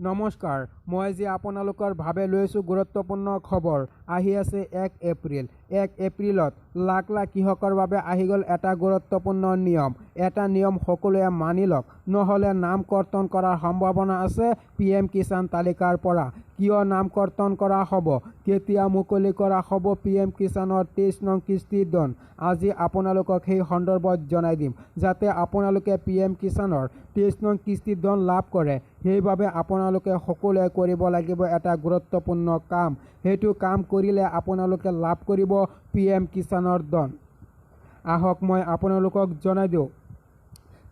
নমস্কাৰ, মই আজি আপোনালোকৰ বাবে লৈছোঁ গুৰুত্বপূৰ্ণ খবৰ। আহি আছে 1 এপ্ৰিল। 1 এপ্ৰিলত লাখ লাখ কৃষকৰ বাবে আহি গ'ল এটা গুৰুত্বপূৰ্ণ নিয়ম। এটা নিয়ম সকলোৱে মানি লওক, নহ'লে নাম কৰ্তন কৰাৰ সম্ভাৱনা আছে PM কিষাণ তালিকাৰ পৰা। কিয় নাম কৰ্তন কৰা হ'ব? কেতিয়া মুকলি কৰা হ'ব PM কিষাণৰ 23 নং কিস্তিৰ ধন? আজি আপোনালোকক সেই সন্দৰ্ভত জনাই দিম, যাতে আপোনালোকে PM কিষাণৰ 23 নং কিস্তিৰ ধন লাভ কৰে। সেইবাবে আপোনালোকে সকলোৱে কৰিব লাগিব এটা গুৰুত্বপূৰ্ণ কাম। সেইটো কাম কৰিলে আপোনালোকে লাভ কৰিব PM কিষাণৰ ধন। আহক মই আপোনালোকক জনাই দিওঁ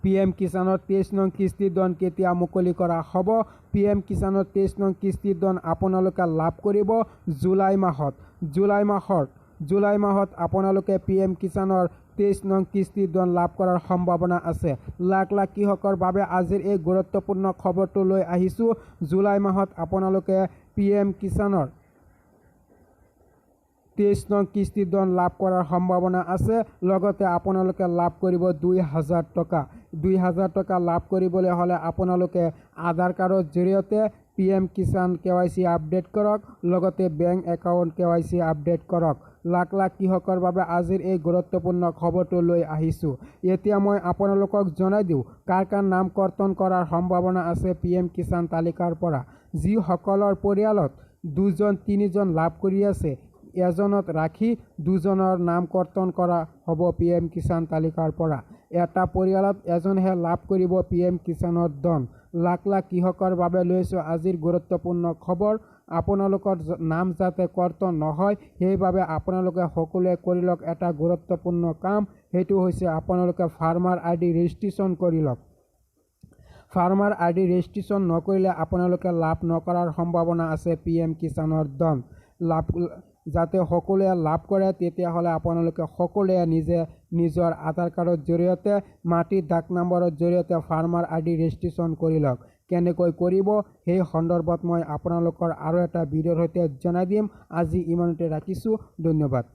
PM কিষাণৰ 23 নং কিস্তিৰ ধন কেতিয়া মুকলি কৰা হ'ব। PM কিষাণৰ 23 নং কিস্তিৰ ধন আপোনালোকে লাভ কৰিব জুলাই মাহত। জুলাই মাহত আপোনালোকে PM কিষাণৰ 23 নং কিস্তিৰ ধন লাভ কৰাৰ সম্ভাৱনা আছে। লাখ লাখ কৃষকৰ বাবে আজিৰ এই গুৰুত্বপূৰ্ণ খবৰটো লৈ আহিছোঁ। জুলাই মাহত আপোনালোকে PM কিষাণৰ 23 নং কিস্তিৰ ধন লাভ কৰাৰ সম্ভাৱনা আছে। লগতে আপোনালোকে লাভ কৰিব 2000 টকা। 2000 টকা লাভ কৰিবলৈ হ'লে আপোনালোকে আধাৰ কাৰ্ডৰ জৰিয়তে PM কিষাণ KYC আপডেট কৰক, লগতে বেংক একাউণ্ট KYC আপডেট কৰক। লাখ লাখ কৃষকৰ বাবে আজিৰ এই গুৰুত্বপূৰ্ণ খবৰটো লৈ আহিছোঁ। এতিয়া মই আপোনালোকক জনাই দিওঁ কাৰ কাৰ নাম কৰ্তন কৰাৰ সম্ভাৱনা আছে PM কিষাণ তালিকাৰ পৰা। যিসকলৰ পৰিয়ালত 2-3জন লাভ কৰি আছে, এজনত ৰাখি 2জনৰ নাম কৰ্তন কৰা হ'ব PM কিষাণ তালিকাৰ পৰা। এটা পৰিয়ালত এজনহে লাভ কৰিব PM কিষাণৰ ধন। লাখ লাখ কৃষকৰ বাবে লৈছোঁ আজিৰ গুৰুত্বপূৰ্ণ খবৰ। আপোনালোকৰ নাম যাতে কৰ্তন নহয়, সেইবাবে আপোনালোকে সকলোৱে কৰি লওক এটা গুৰুত্বপূৰ্ণ কাম। সেইটো হৈছে আপোনালোকে ফাৰ্মাৰ ID ৰেজিষ্ট্ৰেশ্যন কৰি লওক। ফাৰ্মাৰ ID ৰেজিষ্ট্ৰেশ্যন নকৰিলে আপোনালোকে লাভ নকৰাৰ সম্ভাৱনা আছে PM কিষাণৰ ধন। যাতে সকলোৱে লাভ কৰে, তেতিয়াহ'লে আপোনালোকে সকলোৱে নিজৰ আধাৰ কাৰ্ডৰ জৰিয়তে, মাটিৰ ডাক নম্বৰৰ জৰিয়তে ফাৰ্মাৰ ID ৰেজিষ্ট্ৰেশ্যন কৰি লওক। কেনেকৈ কৰিব সেই সন্দৰ্ভত মই আপোনালোকৰ আৰু এটা ভিডিঅ'ৰ সৈতে জনাই দিম। আজি ইমানতে ৰাখিছোঁ। ধন্যবাদ।